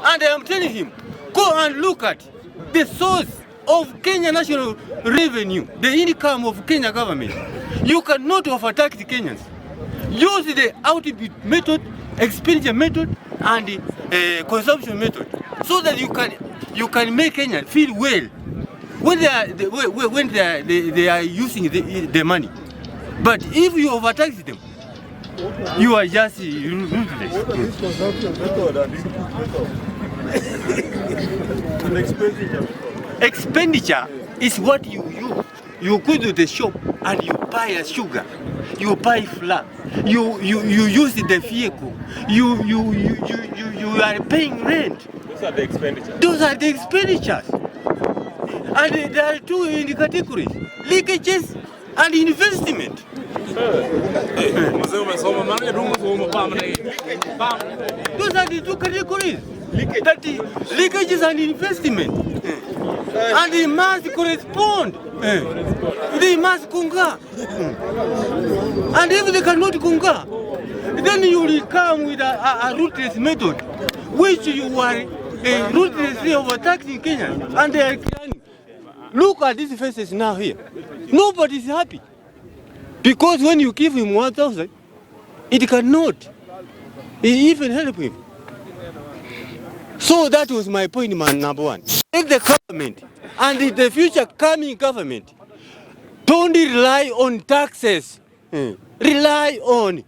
And I am telling him, go and look at the source of Kenya national revenue, the income of Kenya government. You cannot overtax the Kenyans. Use the output method, expenditure method, and consumption method, so that you can make Kenya feel well when they are using the money. But if you overtax them, you are just ruthless. Expenditure is what you use. You go to the shop and you buy a sugar, you buy flour, you use the vehicle, you are paying rent. Those are the expenditures. Those are the expenditures. And there are two in the categories: leakages and investment. Those are the two categories: leakages and investment. And they must correspond. They must concur. And if they cannot concur, then you will come with a ruthless method, which you are ruthlessly overtaxing Kenyans. And they are crying. Look at these faces now here. Nobody is happy. Because when you give him 1,000, it cannot even help him. So that was my point, man, number one. If the government and the future coming government don't rely on taxes, rely on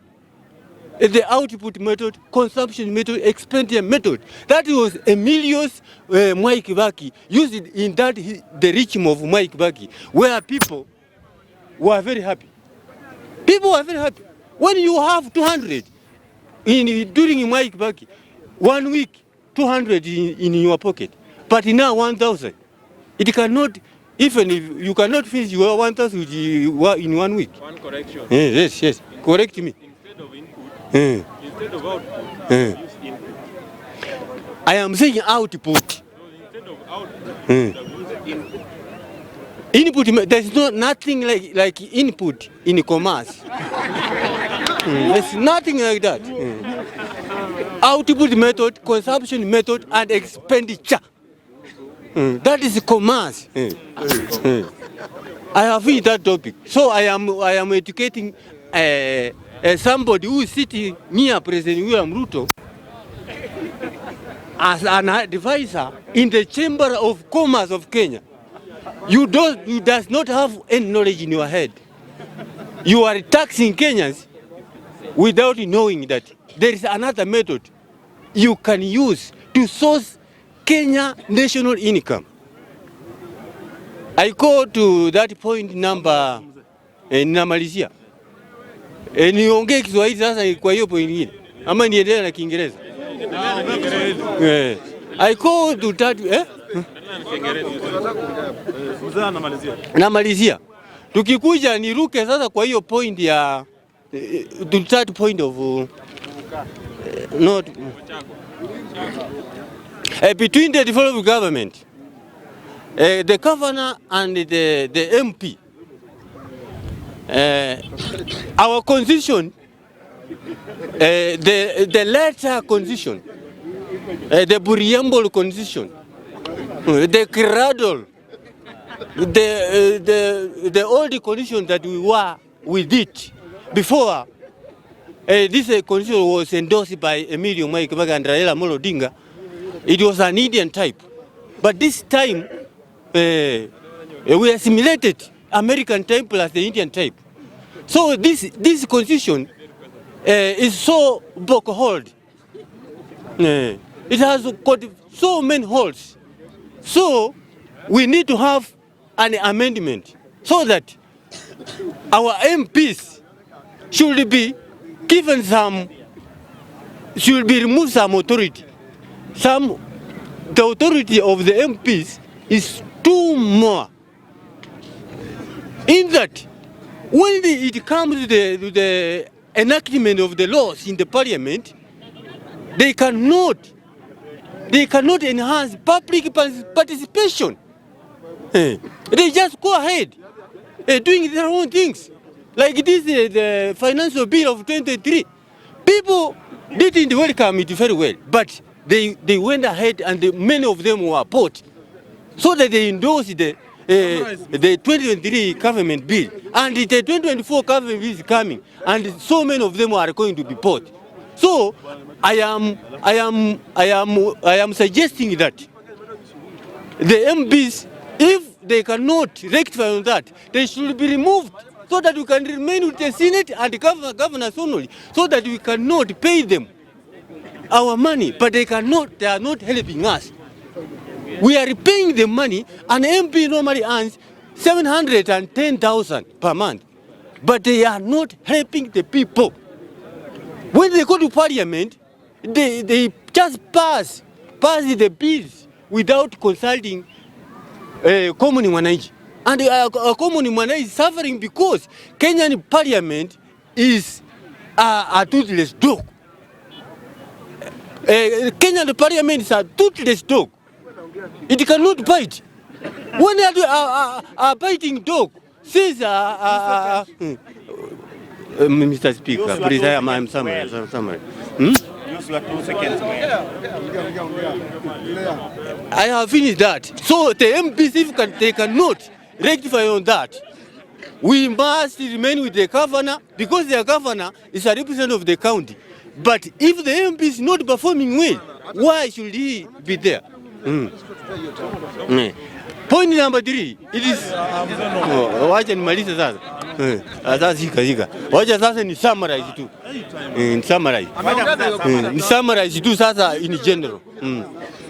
the output method, consumption method, expenditure method. That was Emilio's Mwai Kibaki used in that the regime of Mwai Kibaki, where people were very happy. People were very happy. When you have 200 during Mwai Kibaki, 1 week 200 in your pocket, but now 1,000. It cannot, even if you cannot finish your 1,000 in 1 week. One correction. Yes. Correct me. Instead of input, instead of output, use input. I am saying output. So instead of output, use input. Input, there's nothing like input in commerce. There's nothing like that. Output method, consumption method, and expenditure. That is commerce. I have finished that topic. So I am educating somebody who is sitting near President William Ruto as an advisor in the Chamber of Commerce of Kenya. You does not have any knowledge in your head. You are taxing Kenyans without knowing that there is another method you can use to source Kenya national income. I go to that point number namalizia. Niongee Kiswahili sasa kwa hiyo point nyingine ama niendelee na Kiingereza? I go to that namalizia. Tukikuja niruke sasa kwa hiyo point ya the third point of not between the devolved government, the governor and the MP. Our constitution, the latter constitution, the preamble constitution, the cradle, the old constitution that we did before this constitution was endorsed by Emilio Mwai Kibaki and Raila Amolo Odinga. It was an Indian type, but this time we assimilated American type plus the Indian type. So this constitution is so book-hold. It has got so many holes. So we need to have an amendment so that our MPs should be given removed some authority. The authority of the MPs is too more. In that, when it comes to the enactment of the laws in the parliament, they cannot enhance public participation. They just go ahead doing their own things. Like this, the financial bill of 2023. People didn't welcome it very well, but they went ahead and many of them were bought, so that they endorsed the 2023 government bill, and the 2024 government bill is coming, and so many of them are going to be bought. So I am suggesting that the MPs, if they cannot rectify on that, they should be removed, so that we can remain with the Senate and the governors only, so that we cannot pay them our money, but they are not helping us. We are paying the money. An MP normally earns 710,000 per month, but they are not helping the people. When they go to parliament, they just pass the bills without consulting common Mwananchi. And common Mwananchi is suffering because Kenyan parliament is a toothless dog. Kenyan parliament is a toothless dog. It cannot bite. When a biting dog says, Mr. Speaker, please, I'm summary. Use your 2 seconds. I have finished that. So the MPs, if they cannot rectify on that, we must remain with the governor, because the governor is a representative of the county. But if the MP is not performing well, why should he be there? Point number 3, it is wacha nimalize sasa. Sasa zika. Wacha sasa ni summarize tu. Ni summarize tu sasa in general.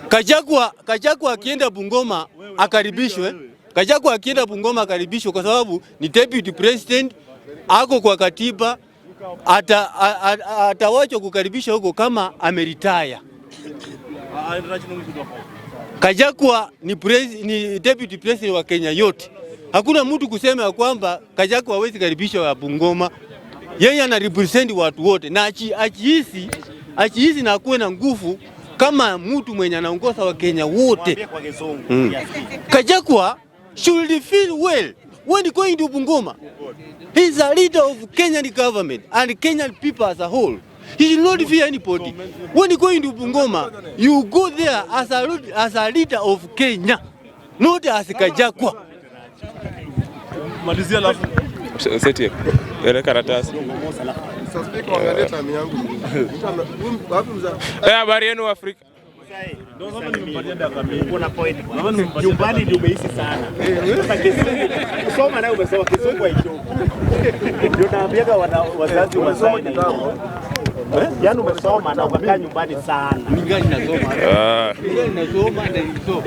Kachagwa akienda Bungoma akaribishwe. Kachagwa akienda Bungoma akaribishwe kwa sababu ni deputy president, ako kwa katiba, atawachwa kukaribisha huko kama ameritaya. Kachagwa ni deputy president wa Kenya yote. Hakuna mtu kusema ya kwamba Kachagwa hawezi karibisha wa Bungoma. Yeye ana represent watu wote, na achihisi na kuwe na nguvu kama mtu mwenye anaongoza wa Kenya wote. Kachagwa should feel well when going to Bungoma. He is a leader of Kenyan government and Kenyan people as a whole. He should not fear anybody. When you go into Bungoma, you go there as a leader of Kenya, not as Kachagwa. Malizia lafu. Seti. Yale karatasi. Habari yenu Afrika. Nyumbani ndio umeishi sana. Kusoma nayo umesoma Kizungu hicho. Ndio naambiaga wazazi wasome kitabu. Yaani umesoma na ukakaa nyumbani sana. Mimi nasoma. Mimi nasoma ndio.